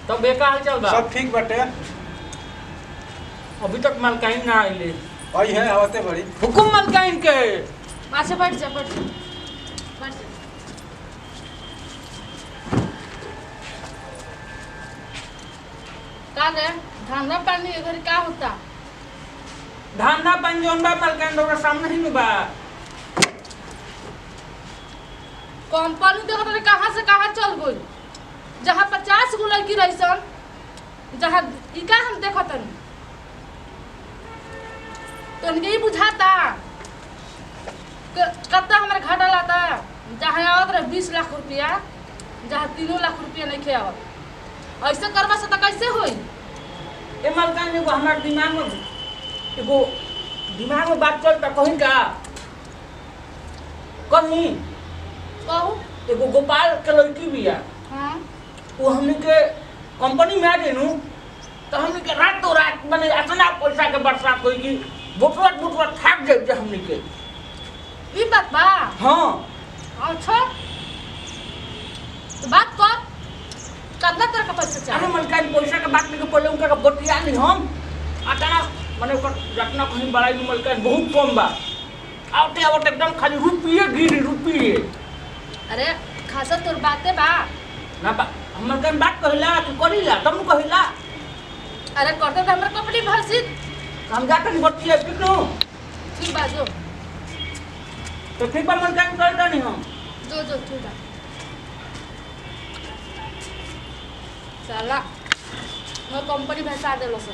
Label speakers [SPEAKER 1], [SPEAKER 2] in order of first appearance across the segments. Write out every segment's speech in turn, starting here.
[SPEAKER 1] तो बेका हाल चल बा
[SPEAKER 2] सब ठीक बाटे।
[SPEAKER 1] अभी तक मलकाइन ना आइले।
[SPEAKER 2] आई है आवते बड़ी
[SPEAKER 1] हुकुम मलकाइन के
[SPEAKER 3] अच्छा बैठ जा बैठ जा बैठ जा। का रे धंधा पानी इधर क्या होता?
[SPEAKER 1] धंधा पानी जोन बा मलकाइन दोरा सामने ही बा।
[SPEAKER 3] कंपनी देखो रे कहां से कहां चल गई। जहां 50 गो लड़की रहीसन जहां ई का हम देखतन तो इनके ही बुझाता कत्ता हमारे घाटा लाता। जहाँ आवत रहे 20 लाख रुपया जहाँ 3 लाख रुपया नहीं खे आवत। ऐसे करवा से तो कैसे होई?
[SPEAKER 1] ए मलकाइन एगो हमार दिमाग में बात चलता कहीं का कहीं
[SPEAKER 3] कहू
[SPEAKER 1] एगो गोपाल के लड़की बिया।
[SPEAKER 3] हाँ
[SPEAKER 1] वो हमने के कंपनी में आ गई नु तो हमने के रातों रात मैंने इतना पैसा के बरसात हुई कि बुटवा थाक जाए हमने के।
[SPEAKER 3] ई बात बा।
[SPEAKER 1] हाँ
[SPEAKER 3] अच्छा तो बात कर कितना तरह का पैसा
[SPEAKER 1] अरे
[SPEAKER 3] चाहिए?
[SPEAKER 1] मलकाइन पैसा के बात नहीं पहले उनका बतिया नहीं हम अचानक मैंने रखना कहीं बड़ा मलकाइन बहुत कम बा आवते आवते एकदम खाली रुपये गिरी रुपये।
[SPEAKER 3] अरे खासा तोर बातें बा।
[SPEAKER 1] ना बा हम मलकाइन बात कहिला कि करिला तुम कहिला
[SPEAKER 3] अरे करते तो हमारे कंपनी भरसी
[SPEAKER 1] हम जाकर नहीं बतिया ठीक नो
[SPEAKER 3] ठीक बा जो
[SPEAKER 1] तो ठीक बा मलकाइन करता नहीं हम
[SPEAKER 3] जो जो ठीक बा। साला मैं कंपनी भैसा देलो से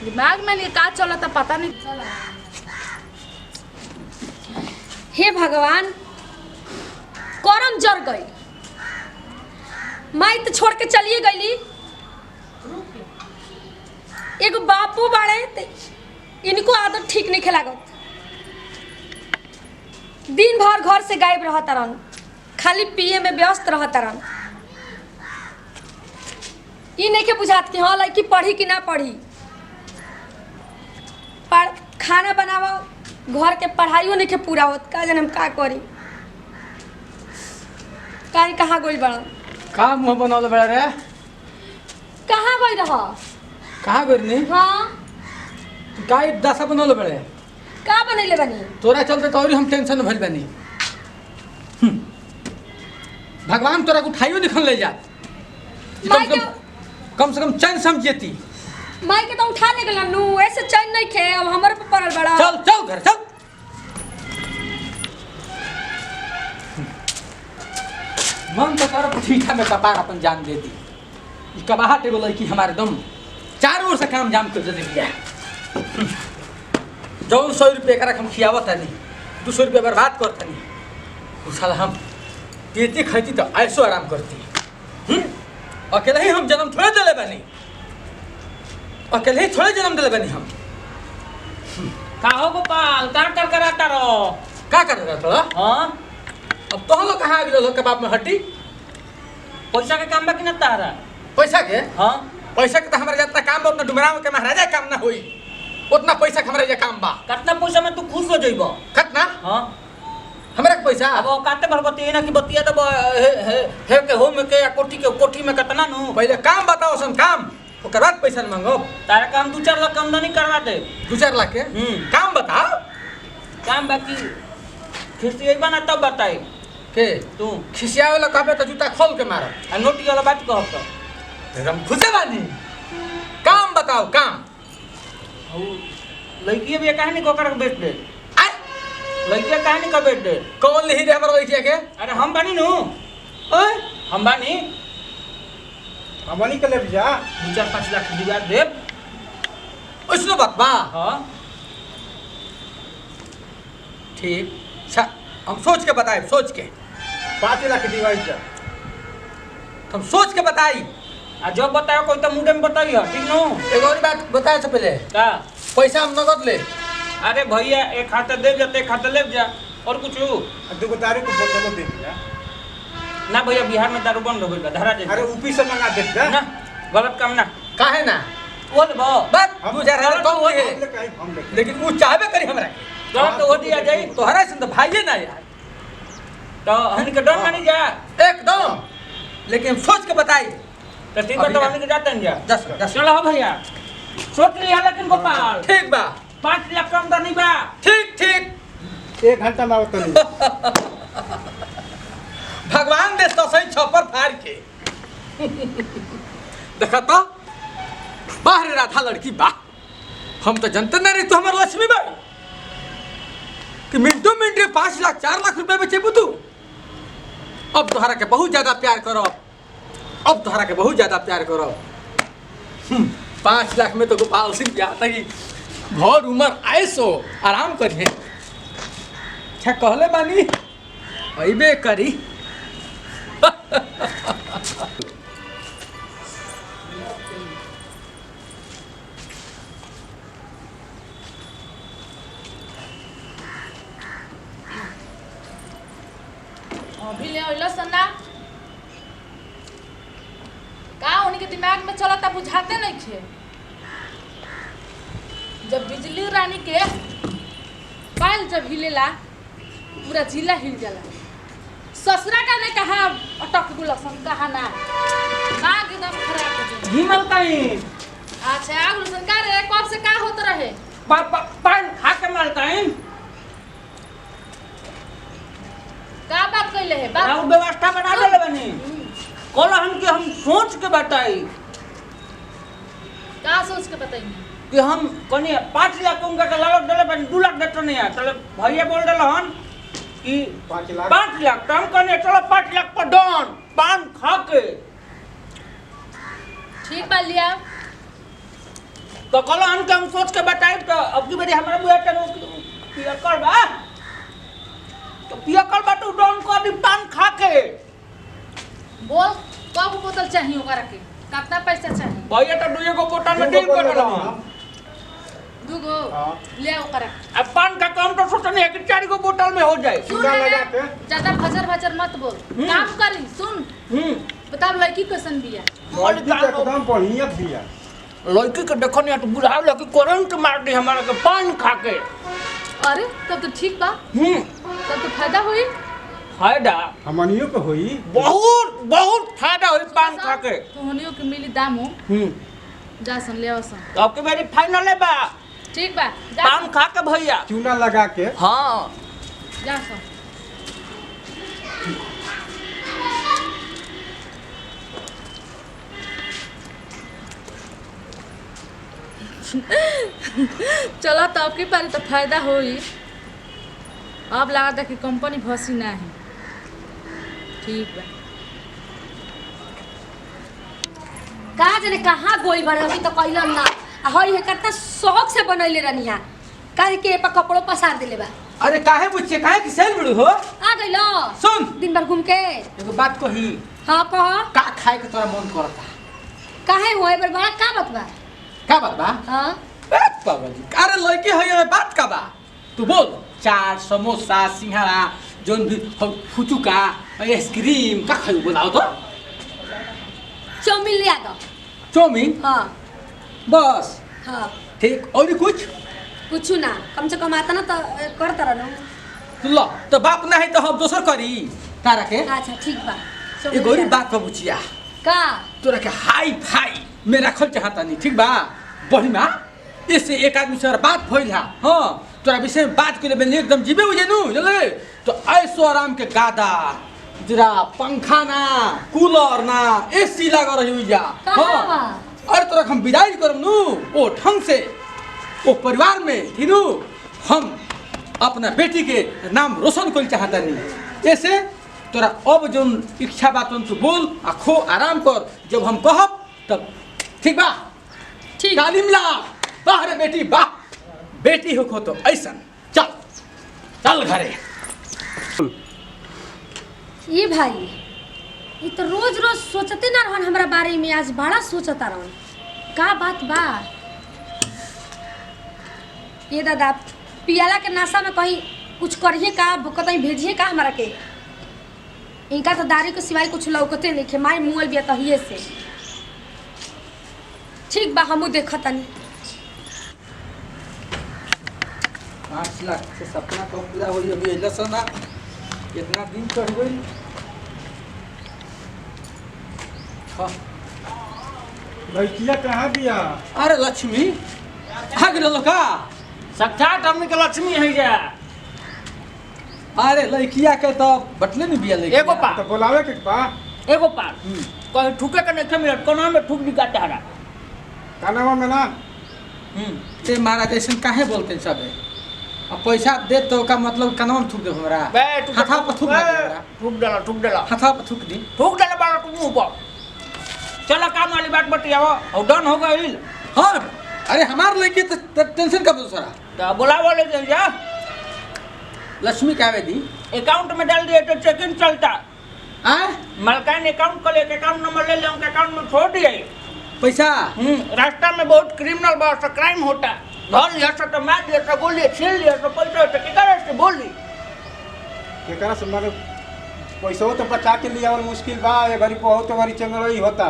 [SPEAKER 3] दिमाग में नहीं का चला था पता नहीं चला।
[SPEAKER 4] हे भगवान करम जर गई माई तो छोड़ के चलिए गईली। एगो बापू बाड़े ते इनको आदत ठीक नहीं लागत। दिन भर घर से गायब रहता रहन खाली पिए में व्यस्त रहता रहन। ई नहीं के बुझात कि हाँ लड़की पढ़ी कि ना पढ़ी। पर खाना बनावा घर के पढ़ाइयो नहीं के पूरा होत का जन हम का करी। काहे कहाँ गइल बड़ा?
[SPEAKER 2] का मुंह बनौले बड़ा रे?
[SPEAKER 4] कहाँ गइल रह?
[SPEAKER 2] कहाँ गइल
[SPEAKER 4] हाँ
[SPEAKER 2] का दशा बनौले बड़े?
[SPEAKER 4] का बनैले बनी?
[SPEAKER 2] तोरा चलते तो और हम टेंशन में भइल बानी। भगवान तोरा को उठाइयो निकल ले जा कम से कम चैन समझेती।
[SPEAKER 4] माई के तो उठा ले गेल नु ऐसे चैन नहीं खे अब हमर पे पड़ल बड़ा।
[SPEAKER 2] चल चल घर चल। मन तो कर ठीठा में कपार अपन जान दे दी। ई कबाहट एगो लड़की हमारे दम चारों ओर से काम जाम कर दे दिया। जौन 100 रुपये का हम खियावत नहीं 200 रुपये बर्बाद करता नहीं उस साल हम पेटे खाती तो ऐसो आराम करती। अकेले ही हम जन्म थोड़े दिले बनी अकेले ही थोड़े जन्म दिले बनी हम।
[SPEAKER 1] का हो गोपाल कार कर कराता रहो
[SPEAKER 2] का कर रहा था?
[SPEAKER 1] हाँ
[SPEAKER 2] अब तो हम लोग कहाँ आगे लोग कबाब में हटी
[SPEAKER 1] पैसा के काम बा कि ना तारा?
[SPEAKER 2] पैसा के?
[SPEAKER 1] हाँ
[SPEAKER 2] पैसा के तो हमारे जितना काम बा उतना डुमराव के महाराजा काम ना हुई उतना पैसा के हमारे काम बा।
[SPEAKER 1] कितना पैसा में तू खुश हो जाइबो?
[SPEAKER 2] कितना?
[SPEAKER 1] हाँ
[SPEAKER 2] हमारे पैसा
[SPEAKER 1] अब काते भर बतिए ना कि बतिया तो हे के होम के या कोठी में कितना नु
[SPEAKER 2] पहले काम बताओ सन काम ओकर बाद पैसा न मांगो।
[SPEAKER 1] तारा काम 2-4 लाख आमदनी करवा दे।
[SPEAKER 2] 2-4 लाख के काम बताओ।
[SPEAKER 1] काम बाकी खिसिएबा ना तब बताई
[SPEAKER 2] के
[SPEAKER 1] तू
[SPEAKER 2] खिसिया वाला कहबे तो जूता खोल के मारो
[SPEAKER 1] आ नोटी वाला बात कहब तो
[SPEAKER 2] हम खुशे बानी। काम बताओ काम।
[SPEAKER 1] लड़की भी कहानी को कर बेच दे
[SPEAKER 2] आय
[SPEAKER 1] लड़की कहानी का बेच दे।
[SPEAKER 2] कौन लिही रे हमारा लड़किया के?
[SPEAKER 1] अरे हम बानी नु
[SPEAKER 2] ओए
[SPEAKER 1] हम बानी
[SPEAKER 2] हमनी के ले जा
[SPEAKER 1] 2-4-5 लाख दिवा दे।
[SPEAKER 2] उसनो बात बा।
[SPEAKER 1] हाँ
[SPEAKER 2] ठीक हम सोच के बताए सोच के
[SPEAKER 5] 5 लाख दिवाई जा
[SPEAKER 2] हम सोच के बताई।
[SPEAKER 1] आ जब बताओ कोई तो मुंडे में बताइए ठीक नो।
[SPEAKER 2] एक और बात बताए से पहले
[SPEAKER 1] का
[SPEAKER 2] पैसा हम नगद ले।
[SPEAKER 1] अरे भैया एक खाता दे जाते एक खाता ले जा और कुछ
[SPEAKER 5] दुगो तारीख को बोतलो दे दिया
[SPEAKER 1] ना भैया बिहार में दारू बंद हो गई धरा दे।
[SPEAKER 5] अरे ऊपी से मंगा दे जा
[SPEAKER 1] ना गलत काम ना
[SPEAKER 2] काहे ना
[SPEAKER 1] बोल बो
[SPEAKER 2] बस
[SPEAKER 5] हम
[SPEAKER 2] 2000 कम
[SPEAKER 5] हम
[SPEAKER 2] है
[SPEAKER 5] लेके आई हम लेके
[SPEAKER 2] लेकिन वो चाहबे करी हमरा
[SPEAKER 1] गलत हो दिया जाई
[SPEAKER 2] तोहरा से तो भाइये ना यार
[SPEAKER 1] तो हमनी के डर मानी जा
[SPEAKER 2] एकदम, लेकिन सोच के बताई।
[SPEAKER 1] तो ठीक बा, तो हमनी के जाते हैं जा।
[SPEAKER 2] दस
[SPEAKER 1] चलो हो भैया, सोच लिया लेकिन गोपाल
[SPEAKER 2] ठीक बा,
[SPEAKER 1] 5 लाख कम तो नहीं बा।
[SPEAKER 2] ठीक ठीक।
[SPEAKER 5] 1 घंटा में आवत नहीं।
[SPEAKER 2] भगवान दे तो सही छपर फाड़ के। देखा तो बाहर राधा लड़की बा, हम तो जनते नहीं रही तो हमारे लक्ष्मी बाई कि मिनटों मिनट 5 लाख 4 लाख रुपए बेचे तू। अब तोहरा के बहुत ज्यादा प्यार करो, अब तोहरा के बहुत ज्यादा प्यार करो। 5 लाख में तो गोपाल सिंह ब्याह तक भर उम्र आयसो आराम करिए। क्या कहले बानी अबे करी।
[SPEAKER 3] अभी ले ओइलो सन्ना का उन्हीं के दिमाग में चलता बुझाते नहीं थे। जब बिजली रानी के बाल जब हिलेला पूरा जिला हिल जाला। ससुरा का ने कहा अटक गुलसन कहा ना नाक एकदम खराब हो गई।
[SPEAKER 1] घी मलताई
[SPEAKER 3] अच्छा गुलसन का रे कब से का होत रहे?
[SPEAKER 1] पान खा के मलताई
[SPEAKER 3] का बात कइले है
[SPEAKER 1] ना
[SPEAKER 3] बात
[SPEAKER 1] व्यवस्था बना देले बनी। कल हम सोच के बताई
[SPEAKER 3] का सोच के बताइए
[SPEAKER 1] कि हम कनी 5 लाख उनका के लालच देले बनी, 2 लाख देते नहीं है। चलो भैया बोल देले हन कि
[SPEAKER 5] 5 लाख
[SPEAKER 1] 5 लाख तो हम कनी चलो 5 लाख पर डन पान खा के।
[SPEAKER 3] ठीक बा लिया
[SPEAKER 1] तो कल हम सोच के बताई। तो अब की बारी हमारा बुआ पिया कर बा, तो पिया कर बा तो डन कर दी पान खा के।
[SPEAKER 3] बोल कब बोतल चाहिए ओकरा के कितना पैसा चाहिए?
[SPEAKER 1] भैया तो 2 बोतल में डील कर रहा
[SPEAKER 3] दूगो
[SPEAKER 5] हाँ।
[SPEAKER 3] ले ओकरा।
[SPEAKER 1] अब पान का काम तो सोचने है कि 4 बोतल में हो जाए।
[SPEAKER 3] सुन
[SPEAKER 5] चूड़ा
[SPEAKER 3] रे,
[SPEAKER 5] लगा के।
[SPEAKER 3] ज्यादा भजर भजर मत बोल। काम करी सुन बताओ लड़की कैसन बिया?
[SPEAKER 5] लड़की तो एकदम बढ़िया बिया।
[SPEAKER 1] लड़की के देखो नहीं तो बुढ़ा लड़की करंट मार दी हमारा के पान खा के।
[SPEAKER 3] अरे तब तो ठीक बा, तब तो फायदा हुई।
[SPEAKER 1] फायदा
[SPEAKER 5] हमनियो के होई।
[SPEAKER 1] बहुत बहुत फायदा हो पान खा के।
[SPEAKER 3] तो होनियो के मिली दाम हो जा सन ले सन।
[SPEAKER 1] तो आपके मेरी फाइनल है बा
[SPEAKER 3] ठीक बा जा
[SPEAKER 1] पान खा के भैया।
[SPEAKER 5] चूना लगा के।
[SPEAKER 1] हाँ
[SPEAKER 3] जा सन। चलो तो आपकी पारी तो फायदा होई। अब लगा था कि कंपनी फंसी ना है। ठीक बा
[SPEAKER 4] कहा जाने कहाँ गोई बने अभी तो कैलन ना आ हई है कितना शौक से बनैले रहनिया काहे के पर कपड़ो पसार देले बा।
[SPEAKER 2] अरे काहे बुझे काहे कि सेल बिड़ू हो।
[SPEAKER 4] आ गइलो
[SPEAKER 2] सुन
[SPEAKER 4] दिन भर घूम के।
[SPEAKER 2] एगो बात कही,
[SPEAKER 4] हाँ कह
[SPEAKER 2] का खाए के तोरा मन करता?
[SPEAKER 4] काहे होए बर बड़ा का बात बा?
[SPEAKER 2] का बात बा?
[SPEAKER 4] हाँ
[SPEAKER 2] बात पागल जी। अरे लड़की है ये बात का बा? तू बोल। चाट समोसा सिंघाड़ा जोन भी फुचुका आइसक्रीम का खाई बोलाओ तो।
[SPEAKER 4] चाउमीन ले आ दो।
[SPEAKER 2] चाउमीन
[SPEAKER 4] हाँ
[SPEAKER 2] बस
[SPEAKER 4] हाँ
[SPEAKER 2] ठीक, और कुछ?
[SPEAKER 4] कुछ ना कम से कम आता ना तो करता रहना।
[SPEAKER 2] लो तो बाप ना है तो हम दोसर करी तारा के।
[SPEAKER 4] अच्छा ठीक बा
[SPEAKER 2] ए गोरी बात का बुचिया
[SPEAKER 4] का
[SPEAKER 2] तोरा के हाई फाई में रखल चाहता नहीं ठीक बा बढ़िया। इससे एक आदमी से बात भइल है। हाँ तोरा विषय में बात के लिए एकदम जीवे हो जेनू चले तो ऐसो आराम के गादा जरा पंखा ना कूलर ना एसी लगा रही हुई जा। हाँ अरे तोरा हम विदाई करम नू ओ ढंग से ओ परिवार में ठीनू हम अपना बेटी के नाम रोशन कर चाहता नहीं। ऐसे तोरा अब जो इच्छा बात तू बोल आ खो आराम कर। जब हम कहब तब ठीक बा।
[SPEAKER 4] ठीक
[SPEAKER 2] तालीम ला बाहर बेटी बा बेटी हो खो तो ऐसा चल चल घरे।
[SPEAKER 4] ये भाई ये तो रोज रोज सोचते ना रहन हमारा बारे में। आज बड़ा सोचता रहन का बात बा। ये दादा पियाला के नाशा में कहीं कुछ करिए का कहीं भेजिए का हमारा के। इनका तो दारू के सिवाय कुछ लौकते नहीं खे। माई मुअल बिया तहिए से। ठीक बा हमू देखा तनी।
[SPEAKER 2] 5 लाख से सपना तो पूरा हो अभी अइला सना कितना दिन चढ़ गई। हाँ,
[SPEAKER 5] लड़किया कहाँ बिया?
[SPEAKER 2] अरे लक्ष्मी आ गए का।
[SPEAKER 1] साक्षात हमनी के लक्ष्मी है जा।
[SPEAKER 2] अरे लड़किया के तो बटले में बिया लेके
[SPEAKER 1] एगो पा
[SPEAKER 5] तो बोलावे के बा?
[SPEAKER 1] एगो पार कहीं ठुके के नहीं मिलत कोना में ठुक दिखा चाहरा।
[SPEAKER 5] कानवा में ना?
[SPEAKER 2] ते महाराज ऐसे काहे बोलते हैं सब। अब पैसा दे तो का मतलब कनवा में थूक दे हमरा।
[SPEAKER 1] बे तू
[SPEAKER 2] हाथा पर थूक दे हमरा।
[SPEAKER 1] ठुक डाला
[SPEAKER 2] हाथा पर थूक दी।
[SPEAKER 1] ठुक डाला बाला तू मुंह पर। चलो काम वाली बात बतियाओ और डन हो गई।
[SPEAKER 2] हाँ अरे हमार लड़की तो टेंशन का दूसरा।
[SPEAKER 1] तो बुलावा ले जा।
[SPEAKER 2] लक्ष्मी कावे दी
[SPEAKER 1] अकाउंट में डाल दिए तो चेकिंग चलता।
[SPEAKER 2] आए
[SPEAKER 1] मलकान अकाउंट को लेके अकाउंट नंबर ले ले उनके अकाउंट में छोड़ दिए।
[SPEAKER 2] पैसा
[SPEAKER 1] रास्ता में बहुत क्रिमिनल बहुत सा क्राइम होता। धर लिया तो मार दिया तो गोली छीन लिया तो पैसा तो किधर से बोली।
[SPEAKER 5] केकरा से मारे पैसा तो बचा के लिया और मुश्किल बा। ये घरी बहुत घरी चंगड़ई होता।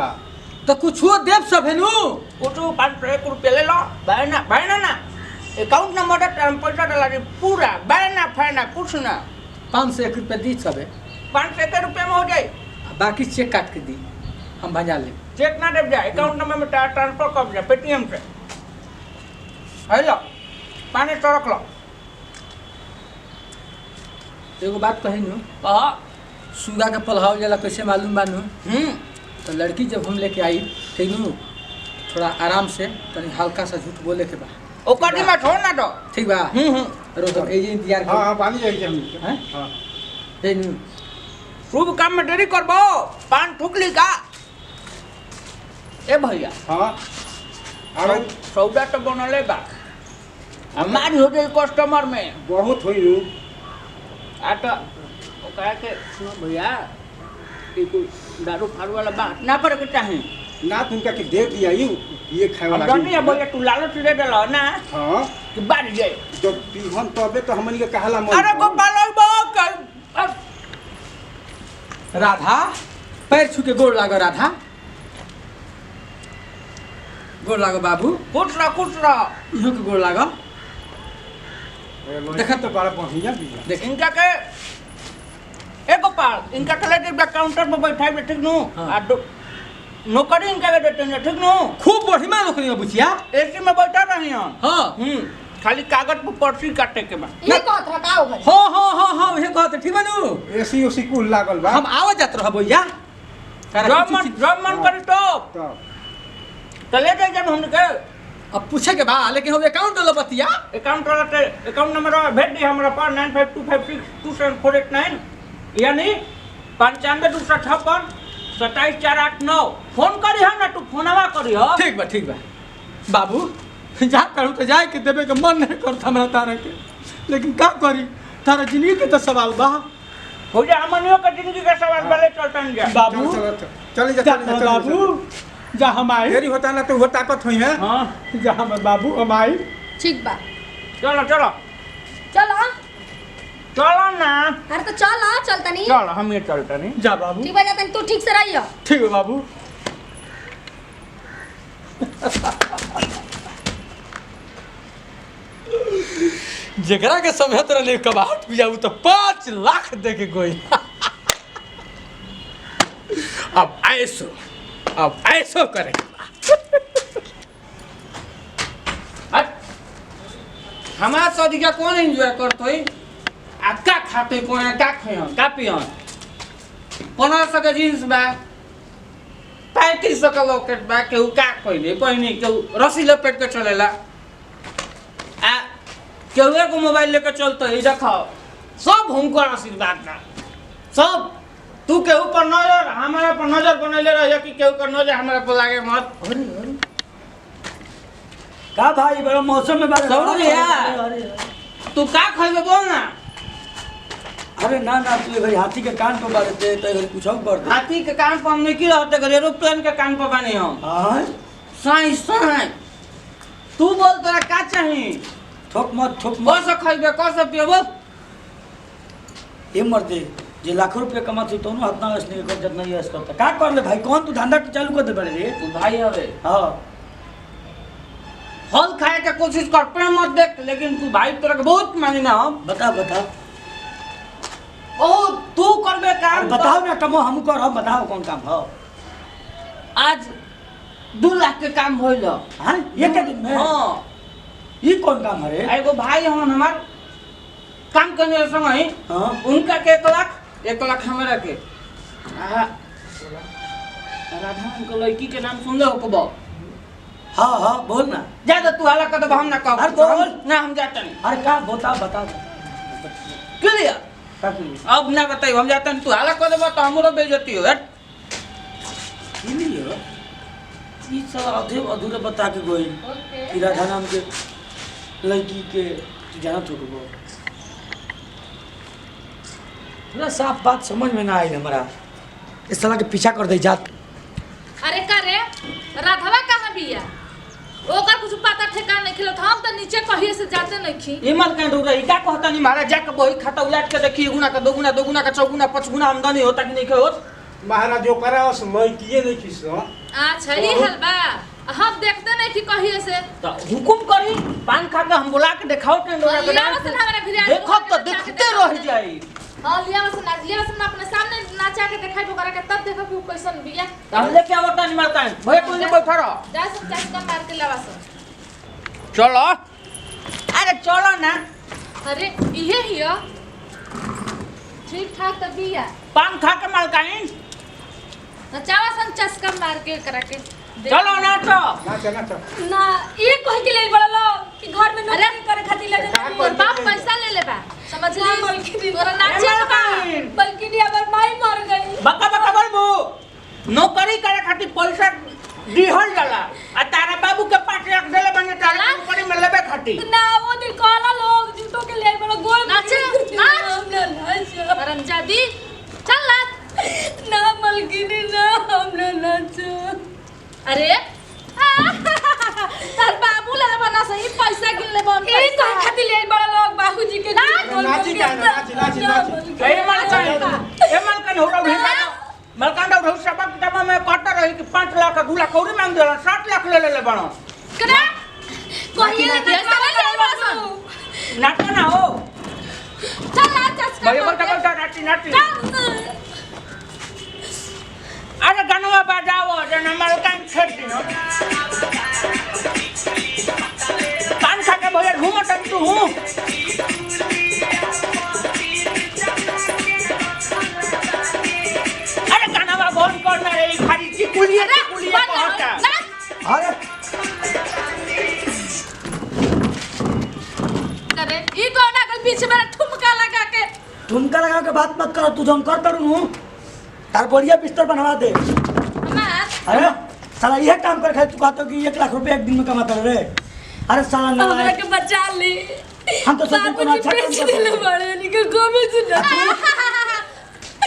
[SPEAKER 2] तो कुछ हो देव सब है नु।
[SPEAKER 1] कुछ 501 रुपये ले लो बहना ना अकाउंट नंबर पैसा डाला दी पूरा बहना फैना कुछ ना।
[SPEAKER 2] 501 रुपया दी सब है।
[SPEAKER 1] 501 रुपये में हो जाए।
[SPEAKER 2] बाकी चेक काट के दी हम भंजा ले।
[SPEAKER 1] चेक ना दे जाए अकाउंट नंबर में ट्रांसफर कर जाए पेटीएम से। हेलो पानी तो रख लो।
[SPEAKER 2] एगो बात कही नु।
[SPEAKER 1] कहा
[SPEAKER 2] सुगा के पलहाव जाला कैसे मालूम बानू। तो लड़की जब हम लेके आई ठीक थोड़ा आराम से तनी हल्का सा झूठ बोले के बा।
[SPEAKER 1] ओकर दिमाग छोड़ ना दो।
[SPEAKER 2] ठीक बा। रोज ए जे इंतजार
[SPEAKER 5] हाँ
[SPEAKER 2] कर।
[SPEAKER 5] हाँ पानी जाइए हम।
[SPEAKER 2] हैं?
[SPEAKER 5] हाँ
[SPEAKER 2] ए नु
[SPEAKER 1] शुभ काम में देरी करबो पान ठुकली का। ए भैया
[SPEAKER 5] हाँ अरे
[SPEAKER 1] सौदा तो बनले बा हमारी हो गई कस्टमर में
[SPEAKER 5] बहुत हुई नु।
[SPEAKER 1] आ तो कहा के सुनो भैया कि कोई दारू फारू वाला बात ना करे के चाहे।
[SPEAKER 5] ना तुमका के दे दिया यू ये खाए वाला।
[SPEAKER 1] अब नहीं भैया तू लालच दे देला ना
[SPEAKER 5] हाँ
[SPEAKER 1] कि बढ़ जाए।
[SPEAKER 5] जब पीहन तबे तो हमनी के कहला मन।
[SPEAKER 1] अरे गोपाल बो
[SPEAKER 2] राधा पैर छू के गोड़ लागो राधा। गोड़ लागो बाबू।
[SPEAKER 1] खुश रह
[SPEAKER 2] इहो के गोड़ लागो।
[SPEAKER 5] देखा तो बड़ा बढ़िया बिया।
[SPEAKER 2] देख
[SPEAKER 1] इनका के ए गोपाल इनका के ले काउंटर पर बैठाई बे ठीक नु।
[SPEAKER 2] हाँ।
[SPEAKER 1] आ नौकरी इनका के देते हैं ठीक नु।
[SPEAKER 2] खूब बढ़िया नौकरी में बुझिया।
[SPEAKER 1] एसी में बैठा रही हम।
[SPEAKER 2] हाँ
[SPEAKER 1] खाली कागज पर पर्ची काटे के बा।
[SPEAKER 4] ये कहत रहा का हो गई?
[SPEAKER 2] हाँ उहे कहत ठीक बानू।
[SPEAKER 5] एसी उसी कुल लागल बा।
[SPEAKER 2] हम आवा जात रह भैया।
[SPEAKER 1] जब मन करी तो ले जाए जब हमने के
[SPEAKER 2] अब पूछे के बा लेकिन हम अकाउंट वाला बतिया।
[SPEAKER 1] अकाउंट वाला ते अकाउंट नंबर भेज दी हमरा पर 9525627489 यानी 952656 27489 फोन करी है ना तू फोनवा करी हो।
[SPEAKER 2] ठीक बा बाबू जा करूँ तो जाए के देवे के मन नहीं करता हमरा तारे के। लेकिन का करी तारा जिंदगी के तो सवाल बा।
[SPEAKER 1] हो जा हमनियो के जिंदगी का सवाल भले चलतन जा।
[SPEAKER 2] बाबू
[SPEAKER 5] चल जा
[SPEAKER 2] बाबू जा हम आए।
[SPEAKER 5] देरी होता ना तो वो ताकत हुई है।
[SPEAKER 2] हाँ जा हम बाबू हम आए।
[SPEAKER 4] ठीक बा
[SPEAKER 1] चलो
[SPEAKER 4] चलो
[SPEAKER 1] ना
[SPEAKER 4] अरे तो चल तनी।
[SPEAKER 1] चल हम ये चलते नहीं।
[SPEAKER 2] जा बाबू
[SPEAKER 4] ठीक बा जातनी तू ठीक से रहियो।
[SPEAKER 2] ठीक है बाबू। जगरा के समय तो रहे कबाट भी जाऊ तो 5 लाख दे के कोई। अब ऐसो करे।
[SPEAKER 1] हमारा शादी का कौन एंजॉय करते है आ का खाते कौन का खयन का पियन 1500 के जींस बा 3500 का लॉकेट बा केहू का कहले पहिनी केहू रस्सी लपेट के चलेला आ केहू एगो मोबाइल लेके चलते है देखो सब हमको आशीर्वाद ना सब तू केहू पर नजर हमारा पर नजर बनैले रहिए कि केहू का नजर हमारा पर लागे मत।
[SPEAKER 6] का भाई बड़ा मौसम में बारे
[SPEAKER 1] सौरू भैया तू का खइबे बोल ना।
[SPEAKER 6] अरे ना तू भाई हाथी के कान को बारे दे तो कुछ और कर दे।
[SPEAKER 1] हाथी के कान पर हम नहीं की रहते घर एरोप्लेन के कान पर बने हम।
[SPEAKER 6] हां
[SPEAKER 1] साई तू बोल तोरा का चाहिए।
[SPEAKER 6] ठोक मत
[SPEAKER 1] कौन खइबे कौन पियबो
[SPEAKER 6] ये मर्दे जे लाखों रुपए कमाते तो हाथ ना असने कर जितना यस करता का कर ले भाई कौन तू धंधा चालू कर दे बड़े रे
[SPEAKER 1] तू भाई हवे
[SPEAKER 6] हां
[SPEAKER 1] फल खाए के कोशिश कर पे मत देख लेकिन तू भाई तोरा के बहुत मानी ना हम
[SPEAKER 6] बता
[SPEAKER 1] बहुत काम
[SPEAKER 6] बताओ ना कमो हम करब बताओ कौन काम हो
[SPEAKER 1] आज 2 लाख के काम होइल
[SPEAKER 6] हां ये के दिन में
[SPEAKER 1] हां
[SPEAKER 6] ये कौन काम है रे
[SPEAKER 1] एगो भाई हन हमार काम करने समय
[SPEAKER 6] हां
[SPEAKER 1] उनका के 1 लाख हमरा के राधा उनका लड़की के नाम सुन लो कबो
[SPEAKER 6] हां बोल ना
[SPEAKER 1] ज्यादा तू हाला कर दे हम ना कह
[SPEAKER 6] अरे बोल।
[SPEAKER 1] ना हम जाते नहीं
[SPEAKER 6] अरे का बताओ
[SPEAKER 1] क्लियर
[SPEAKER 6] का के
[SPEAKER 1] अब ना बताइए हम जाते नहीं तू हाला कर दे तो हमरो बेइज्जती हो हट
[SPEAKER 6] लिए ई सब आधे अधूरे बता के गोई कि राधा नाम के लड़की के तू जानत हो गो पूरा साफ बात समझ में ना आई हमारा इस साला के पीछा कर दे जात
[SPEAKER 3] अरे का रे राधवा कहाँ बिया ओकर कुछ पता ठेकान नहीं खिलत हम तो नीचे कहिए से जाते नहीं खी
[SPEAKER 1] इमल कह दो रही क्या कहता नहीं महाराज जाके बही खाता उलट के देखिए गुना का 2 गुना 2 गुना का 4 गुना 5 गुना आमदनी होता कि नहीं के होत
[SPEAKER 5] महाराज जो करा उस मैं किए नहीं किस
[SPEAKER 3] अच्छा ये हलवा हम देखते नहीं कि कहिए से
[SPEAKER 1] तो हुकुम करी पान खा के हम बुला के दिखाओ टेंडोरा के
[SPEAKER 3] लिया वसन हमरा भिरा
[SPEAKER 1] देखो तो देखते रह जाई
[SPEAKER 3] हां लिया वसन अपने सामने नाचा के दिखाई ओकरा के तब देखो कि कैसन बिया
[SPEAKER 1] हम लेके आवता नहीं मरता है भैया कोई नहीं बैठा रहो
[SPEAKER 3] जा सब चास का मार के लावासन
[SPEAKER 1] चलो अरे चलो ना
[SPEAKER 3] अरे इहे हिया ठीक ठाक तब बिया
[SPEAKER 1] पान खा के मलकाइन
[SPEAKER 3] नचावा सन चस्का मार के करा के
[SPEAKER 1] चलो ना तो
[SPEAKER 5] ना
[SPEAKER 4] ना ये कह के ले बड़ा लोग कि घर में नौकरी करे खातिर ले
[SPEAKER 3] तोर बाप पैसा ले ले बा समझ
[SPEAKER 4] ना
[SPEAKER 3] ली
[SPEAKER 4] बल्कि
[SPEAKER 3] तोरा नाचे बा
[SPEAKER 4] बल्कि नहीं अगर माई मर गई
[SPEAKER 1] बका बका बोलबू नौकरी करे खातिर पैसा दिहल जाला आ तारा बाबू के 5 लाख देले बने तारा नौकरी में लेबे खातिर
[SPEAKER 4] ना वो दिन कहला लोग जूतों के ले बड़ा गोल
[SPEAKER 3] नाचे नाच रमजादी चल नाच
[SPEAKER 4] ना मलकिनी ना हमरा नाचो
[SPEAKER 3] अरे तार बाबू ले बना सही पैसा गिन ले बन
[SPEAKER 4] ई तो खातिर ले बड़ा लोग बाबूजी के
[SPEAKER 5] नाची का नाची
[SPEAKER 1] ए मलकान हो रहा है मलकान हो सबक जमा में कहता रही कि 5 लाख 2 लाख और मांग देला 7 लाख ले ले बनो
[SPEAKER 3] करा कहिए ले पैसा ले ले बसन
[SPEAKER 1] नाटक ना हो
[SPEAKER 3] चल नाच चस्का
[SPEAKER 1] भाई बोलता नाटी अरे गाना बजाओ जना मलकान छेड़ दिनो पान खा के भैया घूमो तब तू अरे गाना बंद करना रे खाली चिकुलिए कहता
[SPEAKER 6] अरे
[SPEAKER 3] करे ई कोना के पीछे में ठुमका लगा के
[SPEAKER 6] ठुमका लगा के बात मत करो तू जो हम कर तड़ू तार बढ़िया बिस्तर बनवा दे
[SPEAKER 3] हमार
[SPEAKER 6] अरे साला ये काम कर खाए तू कहते हो कि 1 लाख रुपए एक दिन में कमाता रे अरे साला ना
[SPEAKER 4] हमरा के बचा ले
[SPEAKER 6] हम तो सब को अच्छा काम
[SPEAKER 4] बेच देले
[SPEAKER 6] करते
[SPEAKER 4] बड़े निके गोमे से ना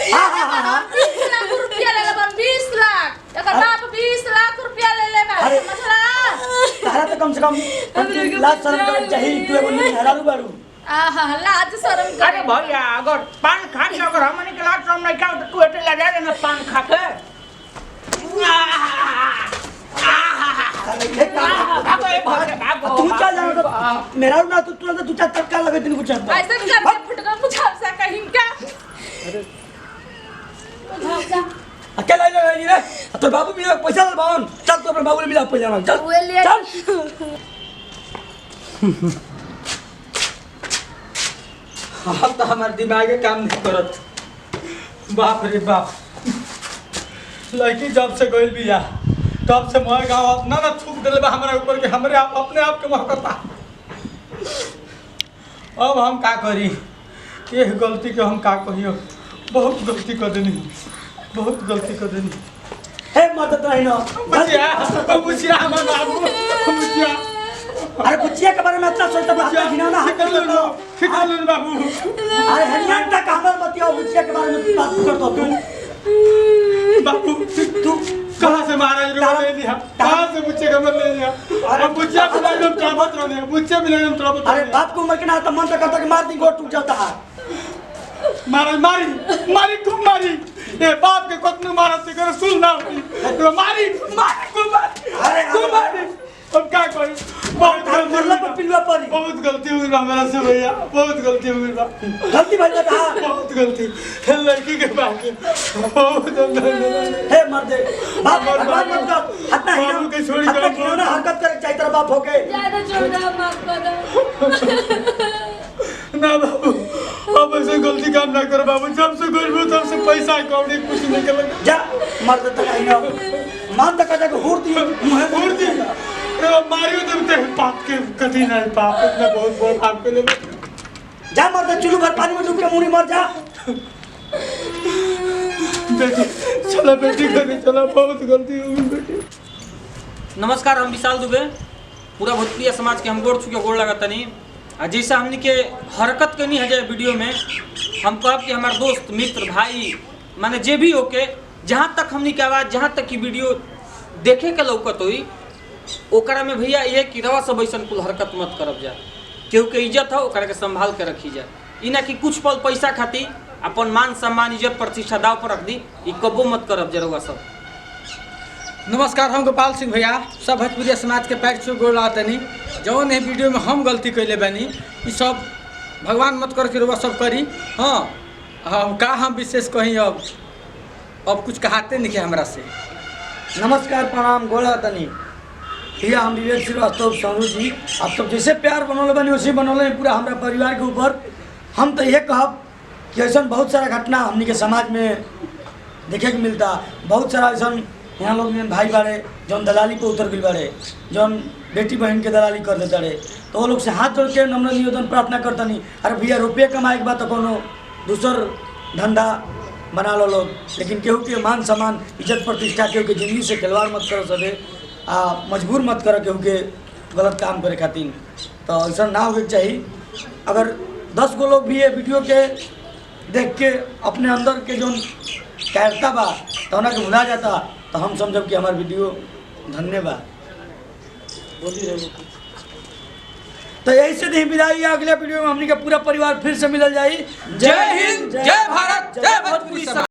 [SPEAKER 3] 20 लाख रुपया ले ले 20 लाख एकर बाप 20 लाख रुपया ले ले बा
[SPEAKER 6] अरे।
[SPEAKER 3] समझला
[SPEAKER 6] तारा तो कम से कम लाख शर्म कर चाहिए तू एगो नहीं हरारू बारू
[SPEAKER 3] आहा लाज शर्म
[SPEAKER 1] अरे भैया अगर पान खा के अगर हमने के लाट सामने क्या तो तू एटे लगा देना पान खा के
[SPEAKER 6] साला ये काम
[SPEAKER 1] भागो ए भैया भागो
[SPEAKER 6] तू चल जा तो मेरा ना तू तुरंत 2-4 चक्का लगे तेरे को चल
[SPEAKER 3] ऐसे कर फुटना मुझा सा कहीं का
[SPEAKER 6] अकेला ले रही रे तो बाबू भी पैसा दे बावन चल तो अपने बाबू ले मिला पैसा मांग चल
[SPEAKER 3] वो ले
[SPEAKER 6] चल
[SPEAKER 2] अब तो हमारे दिमागे काम नहीं करत बाप रे बाप लड़की जब से गइल बिया तब से मोर गाँव अपना ना थूक दिले बा हमारे ऊपर के हमरे आप अपने आप के महकता अब हम का करी ये गलती के हम का कहियो बहुत गलती कर देनी बहुत गलती कर देनी
[SPEAKER 6] हे मत तो है ना
[SPEAKER 2] बुचिया हमार बाबू बुचिया
[SPEAKER 6] अरे बुचिया के बारे में इतना सोचता बात
[SPEAKER 2] बुचिया
[SPEAKER 6] नहीं ना हाथ कर लो
[SPEAKER 2] खिचा लो बाबू
[SPEAKER 6] अरे हरियाणा तक हमें बताओ बुचिया के बारे में बात करता तू
[SPEAKER 2] बाबू
[SPEAKER 6] तू
[SPEAKER 2] कहाँ से महाराज रुपया ले लिया कहाँ से बुच्चे का मत ले लिया अरे बुच्चा भी लगे हम तड़पत रहे बुच्चे भी लगे हम तड़पत
[SPEAKER 6] अरे बाप को उम्र के ना तो मन तो करता कि मार दी गोट टूट जाता है
[SPEAKER 2] महाराज मारी मारी खूब मारी ये बाप के कतनु मारा से करे सुन ना होती तो मारी मारी खूब मारी
[SPEAKER 6] अरे
[SPEAKER 2] खूब मारी अब क्या करी बहुत
[SPEAKER 6] मरला पर पिलवा
[SPEAKER 7] पड़ी
[SPEAKER 5] बहुत गलती हुई बा हमरा से भैया, बहुत गलती हुई बा,
[SPEAKER 7] गलती भइल बा कहाँ
[SPEAKER 5] बहुत गलती। लड़की के बाकी बहुत
[SPEAKER 7] हे मर्दे बाप भगवान मत कर हत्ता ही
[SPEAKER 5] बाबू के छोड़ी
[SPEAKER 7] हत्ता
[SPEAKER 5] जाओ।
[SPEAKER 7] की ना हरकत करे चाहिए तेरा बाप होके
[SPEAKER 4] ज्यादा छोड़ा माफ कर दो।
[SPEAKER 5] ना बाबू, अब ऐसे गलती काम ना करो बाबू। जब से गरीब तब से पैसा कौड़ी कुछ नहीं कर लगा।
[SPEAKER 7] जा मर्द तक आई ना मान तक जाके हुर्दी मुहे
[SPEAKER 5] मूर्ति रे मारियो तब ते पाप के कभी नहीं, पाप इतना बहुत बड़ा पाप के लिए।
[SPEAKER 7] जा मर्द चुल्लू भर पानी में डूब के मुड़ी मर जा
[SPEAKER 5] बेटी चला, बेटी घर चला, बहुत गलती हो गई बेटी।
[SPEAKER 1] नमस्कार, हम विशाल दुबे, पूरा भोजपुरिया समाज के हम गोड़ लगा तनी। आ जैसा हमने के हरकत करनी है जाए वीडियो में, हम कहब कि हमारे दोस्त मित्र भाई माने जे भी होके जहाँ तक हमने के आवाज़, जहाँ तक की वीडियो देखे के लौकत हुई ओकरा में भैया ये कि रवा सब ऐसा कुल हरकत मत करब जा। केहू के इज्जत हो ओकरा के संभाल के रखी जा। ई ना कि कुछ पल पैसा खाती अपन मान सम्मान इज्जत प्रतिष्ठा दाव पर रख दी, ई कब्बो मत करब जा रउआ सब।
[SPEAKER 2] नमस्कार, हम गोपाल सिंह भैया, सब भोजपुरिया समाज के पैर छू गोड़ लागतनी। जौन है वीडियो में हम गलती कैले बानी ई सब भगवान मत कर के रुआ सब करी। हाँ हम का हम विशेष कहीं अब कुछ कहाते नहीं हमरा से।
[SPEAKER 7] नमस्कार प्रणाम गोला तनी भैया, हम विवेक श्रीवास्तव सोनू जी, आप सब जैसे प्यार बनौले बनी वैसे बनौले पूरा हमारा परिवार के ऊपर। हम तो ये कहब कि ऐसा बहुत सारा घटना हमनी के समाज में देखे के मिलता। बहुत सारा ऐसा यहाँ लोग में भाई बाड़े जौन दलाली पे उतर गई बाड़े, जौन बेटी बहन के दलाली कर देता रहे, तो वो लोग से हाथ जोड़ के नम्र निवेदन प्रार्थना करता नहीं। अरे भैया रुपये कमाए के बाद तो कोनो दूसर धंधा बना लो लोग, लेकिन केहू के मान सम्मान इज्जत प्रतिष्ठा केहू के जिंदगी से खिलवाड़ मत करो सके, मजबूर मत करो केहू के गलत काम करे खातिर। तो ऐसा ना होके चाहिए। अगर 10 गो लोग भी ये वीडियो के देख के अपने अंदर के जो कायरता बा तो उन्हें के भुला जाता, तो हम समझब कि हमार वीडियो धन्यवाद। तो यही से नहीं विदाई, अगले वीडियो में हमनी का पूरा परिवार फिर से मिलल जाई।
[SPEAKER 2] जय हिंद, जय भारत, जय भोजपुरी समाज।